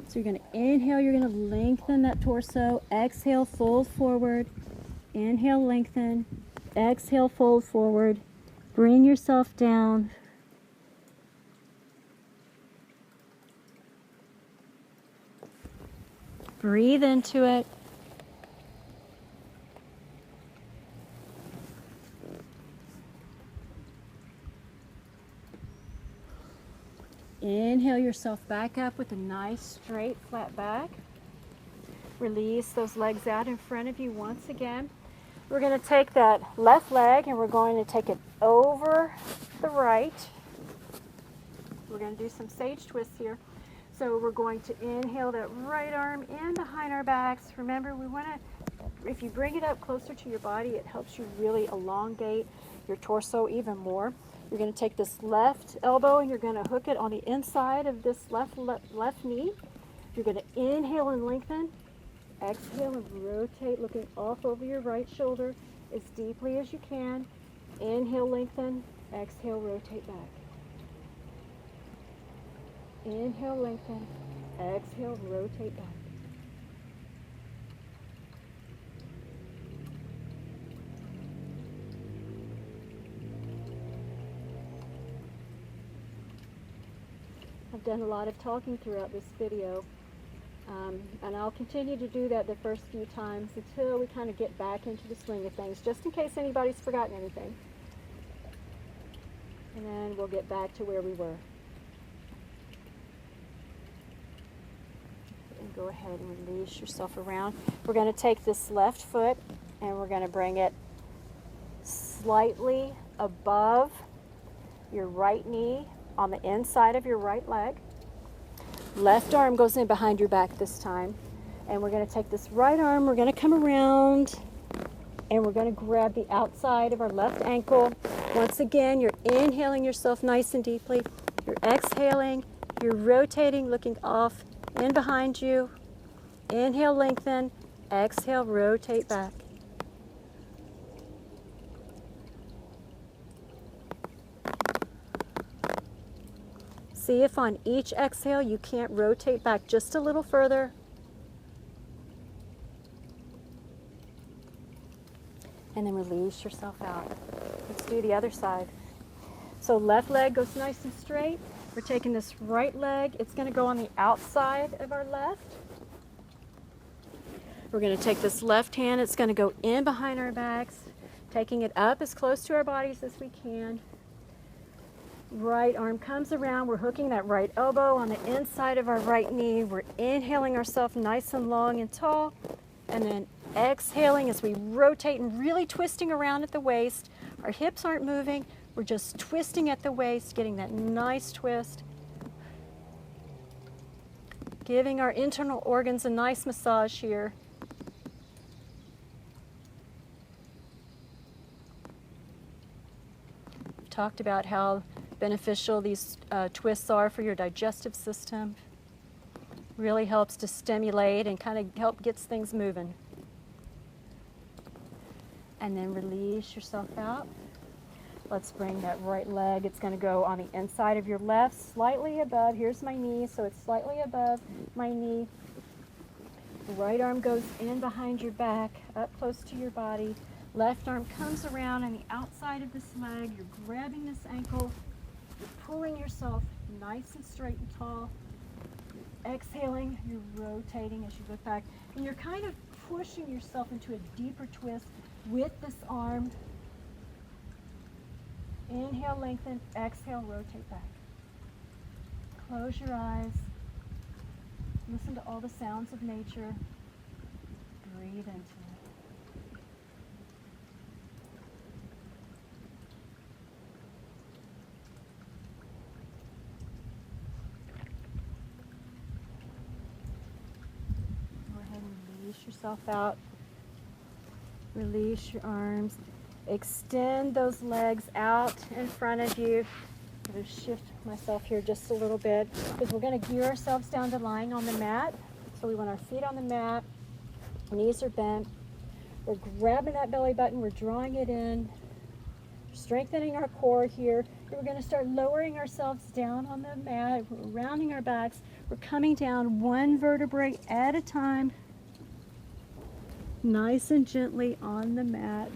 So you're going to inhale, you're going to lengthen that torso. Exhale, fold forward. Inhale, lengthen. Exhale, fold forward. Bring yourself down. Breathe into it. Inhale yourself back up with a nice straight flat back. Release those legs out in front of you once again. We're going to take that left leg and we're going to take it over the right. We're going to do some sage twists here. So we're going to inhale that right arm in behind our backs. Remember, we want to, if you bring it up closer to your body, it helps you really elongate your torso even more. You're going to take this left elbow and you're going to hook it on the inside of this left knee. You're going to inhale and lengthen. Exhale and rotate, looking off over your right shoulder as deeply as you can. Inhale, lengthen. Exhale, rotate back. Inhale, lengthen. Exhale, rotate back. I've done a lot of talking throughout this video, and I'll continue to do that the first few times until we kind of get back into the swing of things, just in case anybody's forgotten anything. And then we'll get back to where we were. And go ahead and release yourself around. We're going to take this left foot and we're going to bring it slightly above your right knee on the inside of your right leg. Left arm goes in behind your back this time. And we're going to take this right arm, we're going to come around and we're going to grab the outside of our left ankle. Once again, you're inhaling yourself nice and deeply. You're exhaling, you're rotating, looking off, in behind you. Inhale, lengthen. Exhale, rotate back. See if on each exhale you can't rotate back just a little further. And then release yourself out. Let's do the other side. So left leg goes nice and straight. We're taking this right leg. It's going to go on the outside of our left. We're going to take this left hand. It's going to go in behind our backs, taking it up as close to our bodies as we can. Right arm comes around. We're hooking that right elbow on the inside of our right knee. We're inhaling ourselves nice and long and tall. And then exhaling as we rotate and really twisting around at the waist. Our hips aren't moving. We're just twisting at the waist, getting that nice twist. Giving our internal organs a nice massage here. We've talked about how beneficial these twists are for your digestive system. Really helps to stimulate and kind of help gets things moving. And then release yourself out. Let's bring that right leg. It's going to go on the inside of your left, slightly above. Here's my knee, so it's slightly above my knee. The right arm goes in behind your back, up close to your body. Left arm comes around on the outside of this leg. You're grabbing this ankle. You're pulling yourself nice and straight and tall. Exhaling, you're rotating as you look back. And you're kind of pushing yourself into a deeper twist with this arm. Inhale, lengthen. Exhale, rotate back. Close your eyes. Listen to all the sounds of nature. Breathe into it. Go ahead and release yourself out. Release your arms. Extend those legs out in front of you. I'm going to shift myself here just a little bit because we're going to gear ourselves down to lying on the mat. So we want our feet on the mat, knees are bent. We're grabbing that belly button, we're drawing it in, strengthening our core here. And we're going to start lowering ourselves down on the mat. We're rounding our backs. We're coming down one vertebrae at a time, nice and gently on the mat.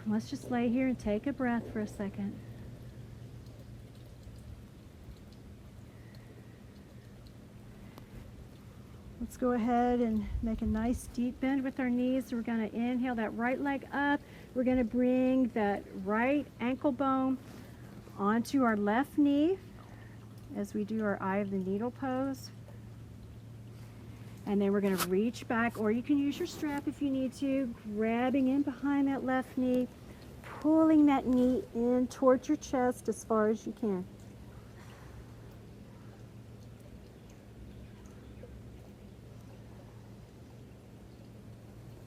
Let's just lay here and take a breath for a second. Let's go ahead and make a nice deep bend with our knees. We're going to inhale that right leg up. We're going to bring that right ankle bone onto our left knee as we do our eye of the needle pose. And then we're going to reach back, or you can use your strap if you need to, grabbing in behind that left knee. pulling that knee in towards your chest as far as you can.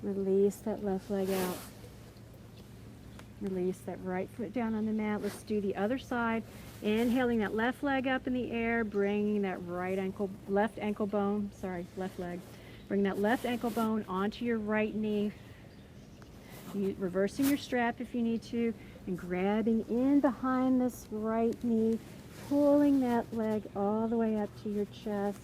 Release that left leg out. Release that right foot down on the mat. Let's do the other side. Inhaling that left leg up in the air, bringing that left ankle bone, left leg. Bring that left ankle bone onto your right knee. Reversing your strap if you need to, and grabbing in behind this right knee, pulling that leg all the way up to your chest.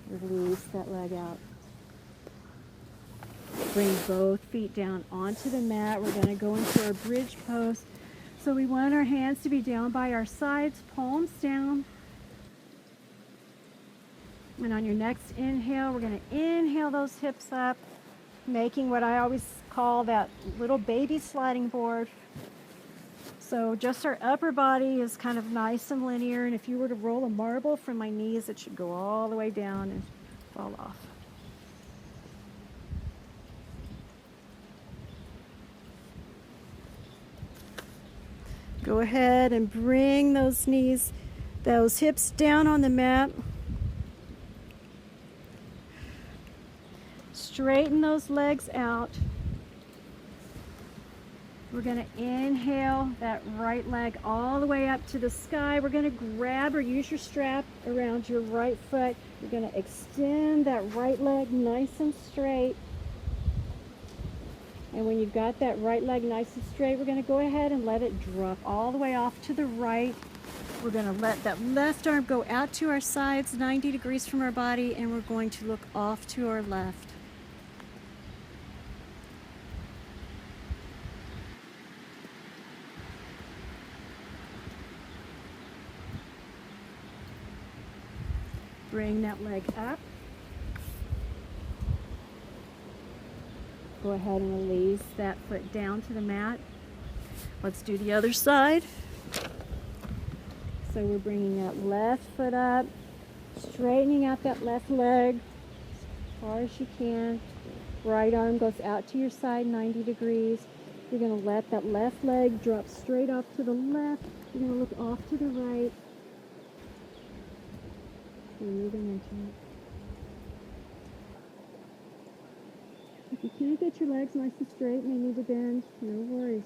Release that leg out. Bring both feet down onto the mat. We're going to go into our bridge pose. So we want our hands to be down by our sides, palms down. And on your next inhale, we're going to inhale those hips up, making what I always call that little baby sliding board. So just our upper body is kind of nice and linear, and if you were to roll a marble from my knees, it should go all the way down and fall off. Go ahead and bring those hips down on the mat. Straighten those legs out. We're going to inhale that right leg all the way up to the sky. We're going to grab or use your strap around your right foot. You're going to extend that right leg nice and straight. And when you've got that right leg nice and straight, we're going to go ahead and let it drop all the way off to the right. We're going to let that left arm go out to our sides, 90 degrees from our body, and we're going to look off to our left. Bring that leg up. Go ahead and release that foot down to the mat. Let's do the other side. So we're bringing that left foot up, straightening out that left leg as far as you can. Right arm goes out to your side, 90 degrees. You're going to let that left leg drop straight off to the left. You're going to look off to the right. Breathing into it. If you can't get your legs nice and straight and they need to bend, no worries.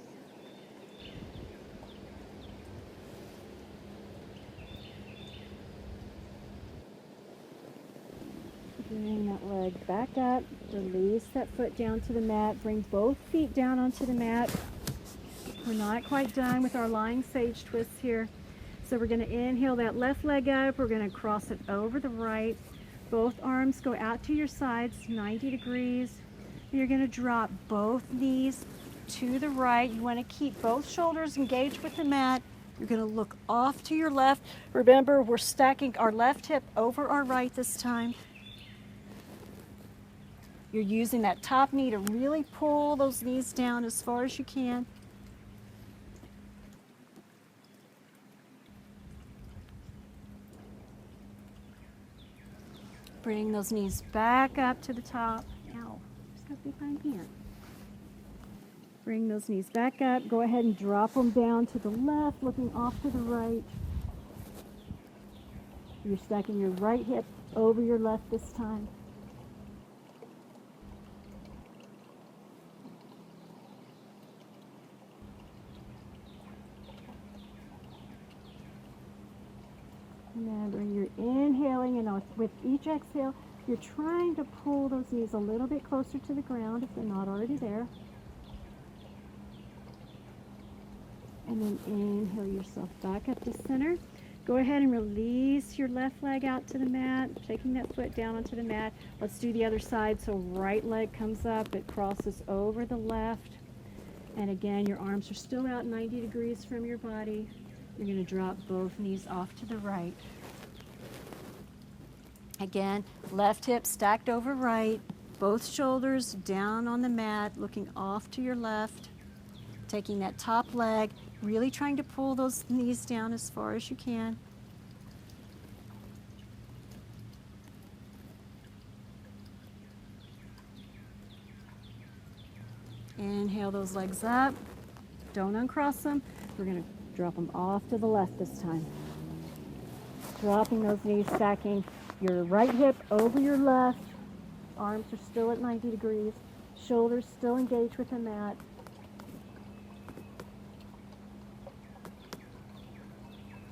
Bring that leg back up. Release that foot down to the mat. Bring both feet down onto the mat. We're not quite done with our lying sage twists here. So we're going to inhale that left leg up. We're going to cross it over the right. Both arms go out to your sides, 90 degrees. You're going to drop both knees to the right. You want to keep both shoulders engaged with the mat. You're going to look off to your left. Remember, we're stacking our left hip over our right this time. You're using that top knee to really pull those knees down as far as you can. Bring those knees back up to the top. Ow, just got behind here. Bring those knees back up. Go ahead and drop them down to the left, looking off to the right. You're stacking your right hip over your left this time. Remember, you're inhaling, and with each exhale, you're trying to pull those knees a little bit closer to the ground if they're not already there. And then inhale yourself back up to center. Go ahead and release your left leg out to the mat, taking that foot down onto the mat. Let's do the other side. So right leg comes up, it crosses over the left. And again, your arms are still out 90 degrees from your body. You're going to drop both knees off to the right. Again, left hip stacked over right, both shoulders down on the mat, looking off to your left. Taking that top leg, really trying to pull those knees down as far as you can. Inhale those legs up. Don't uncross them. We're going to drop them off to the left this time. Dropping those knees, stacking your right hip over your left. Arms are still at 90 degrees. Shoulders still engaged with the mat.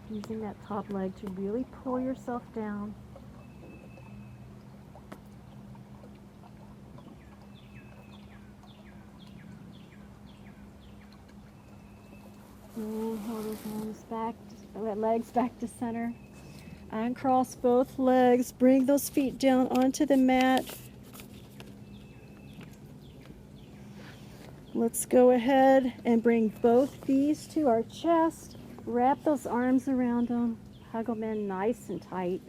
Using that top leg to really pull yourself down. Inhale those arms back, legs back to center. Uncross both legs. Bring those feet down onto the mat. Let's go ahead and bring both knees to our chest. Wrap those arms around them. Hug them in nice and tight.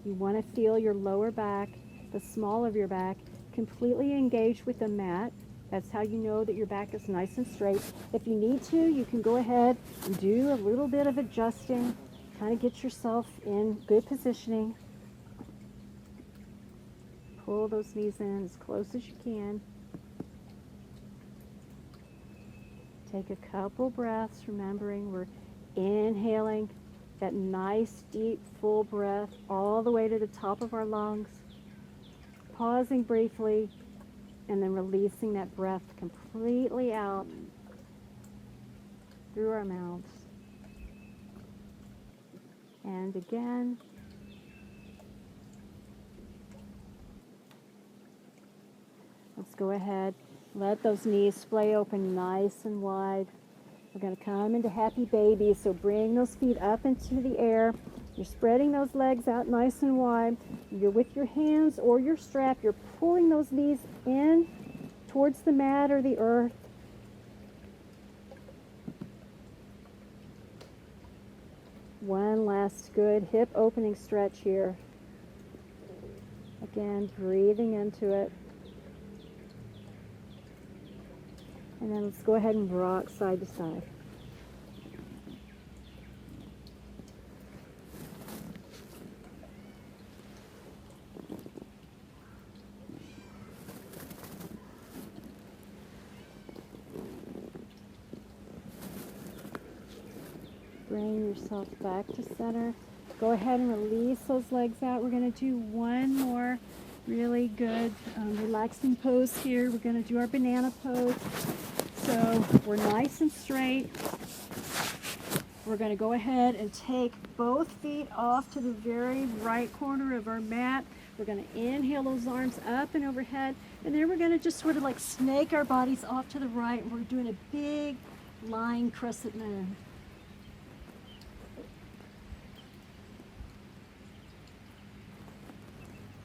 You want to feel your lower back, the small of your back, completely engaged with the mat. That's how you know that your back is nice and straight. If you need to, you can go ahead and do a little bit of adjusting. Kind of get yourself in good positioning. Pull those knees in as close as you can. Take a couple breaths, remembering we're inhaling that nice, deep, full breath all the way to the top of our lungs. Pausing briefly, and then releasing that breath completely out through our mouths. And again. Let's go ahead. Let those knees splay open nice and wide. We're going to come into happy baby. So bring those feet up into the air. You're spreading those legs out nice and wide. You're with your hands or your strap. You're pulling those knees in towards the mat or the earth. One last good hip opening stretch here. Again, breathing into it. And then let's go ahead and rock side to side. Bring yourself back to center. Go ahead and release those legs out. We're going to do one more really good relaxing pose here. We're going to do our banana pose. So we're nice and straight. We're going to go ahead and take both feet off to the very right corner of our mat. We're going to inhale those arms up and overhead. And then we're going to just sort of like snake our bodies off to the right. We're doing a big lying crescent moon.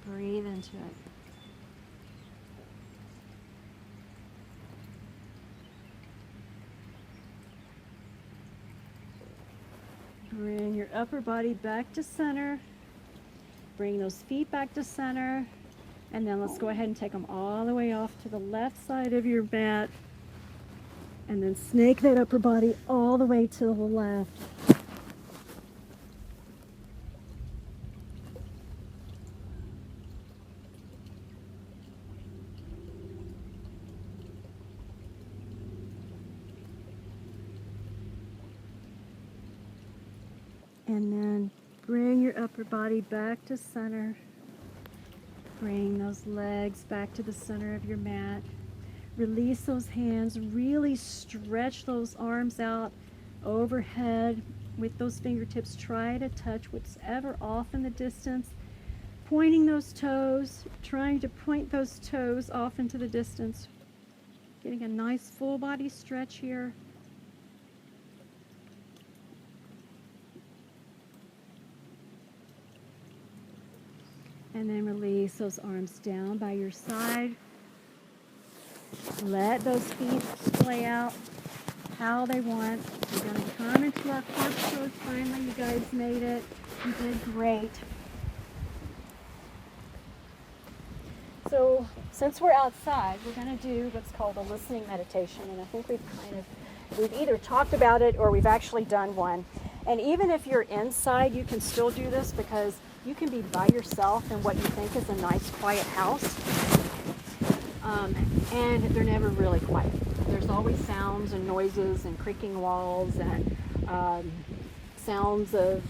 Breathe into it. Bring your upper body back to center. Bring those feet back to center. And then let's go ahead and take them all the way off to the left side of your mat. And then snake that upper body all the way to the left. And then bring your upper body back to center. Bring those legs back to the center of your mat. Release those hands. Really stretch those arms out overhead with those fingertips. Try to touch whatever off in the distance. Pointing those toes. Trying to point those toes off into the distance. Getting a nice full body stretch here. And then release those arms down by your side. Let those feet splay out how they want. We're going to come into our corpse pose. Finally, you guys made it. You did great. So, since we're outside, we're going to do what's called a listening meditation. And I think we've either talked about it or we've actually done one. And even if you're inside, you can still do this because you can be by yourself in what you think is a nice, quiet house. and they're never really quiet. There's always sounds and noises and creaking walls and sounds of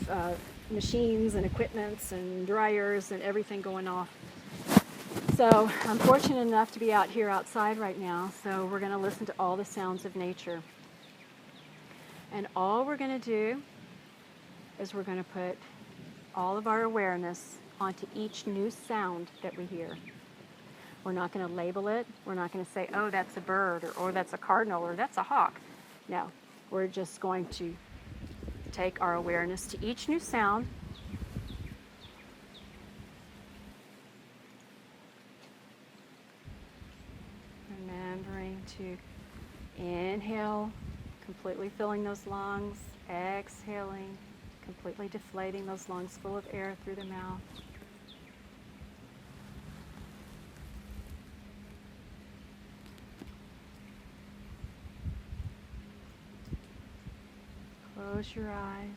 machines and equipments and dryers and everything going off. So I'm fortunate enough to be out here outside right now, so we're going to listen to all the sounds of nature. And all we're going to do is we're going to put all of our awareness onto each new sound that we hear. We're not going to label it. We're not going to say, oh, that's a bird, or that's a cardinal, or that's a hawk. No, we're just going to take our awareness to each new sound. Remembering to inhale, completely filling those lungs, exhaling, completely deflating those lungs full of air through the mouth. Close your eyes.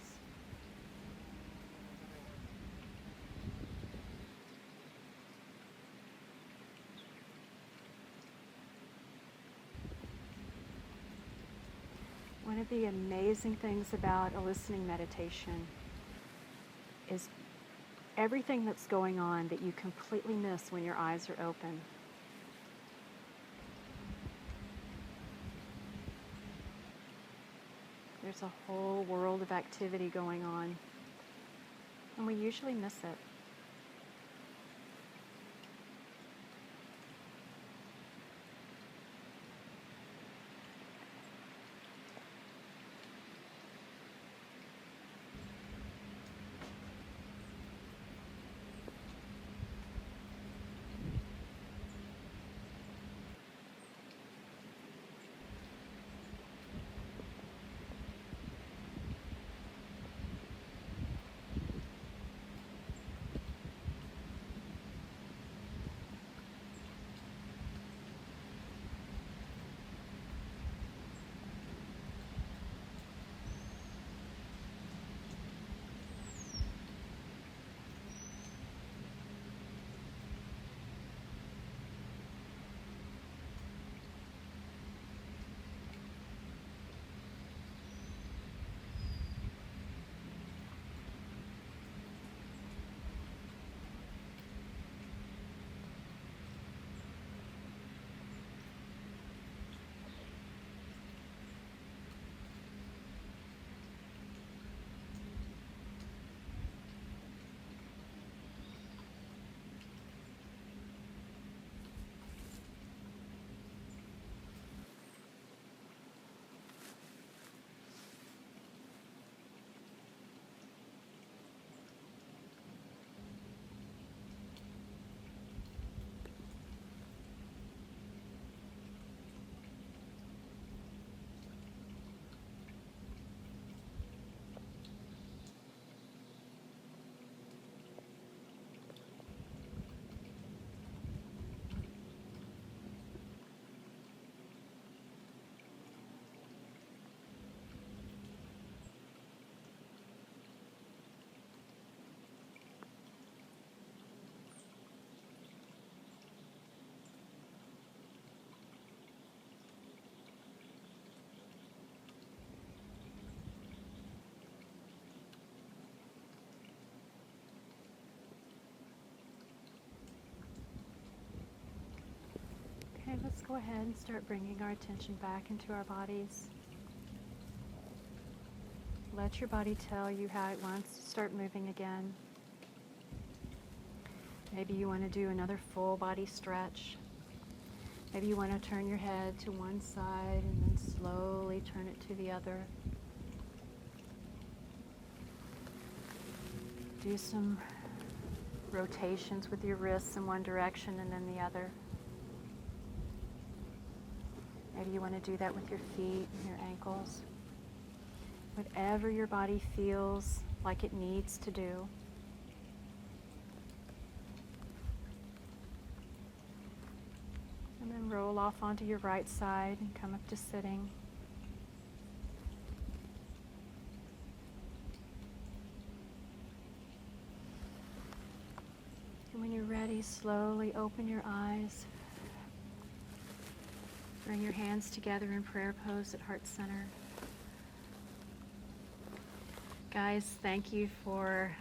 One of the amazing things about a listening meditation is everything that's going on that you completely miss when your eyes are open. There's a whole world of activity going on, and we usually miss it. Okay, let's go ahead and start bringing our attention back into our bodies. Let your body tell you how it wants to start moving again. Maybe you want to do another full body stretch. Maybe you want to turn your head to one side and then slowly turn it to the other. Do some rotations with your wrists in one direction and then the other. Maybe you want to do that with your feet and your ankles. Whatever your body feels like it needs to do. And then roll off onto your right side and come up to sitting. And when you're ready, slowly open your eyes. Bring your hands together in prayer pose at Heart Center. Guys, thank you for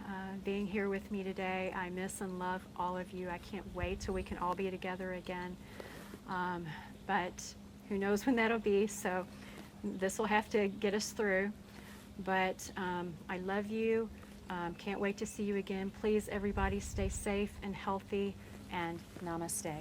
being here with me today. I miss and love all of you. I can't wait till we can all be together again. But who knows when that'll be, so this will have to get us through. But I love you. Can't wait to see you again. Please, everybody, stay safe and healthy, and namaste.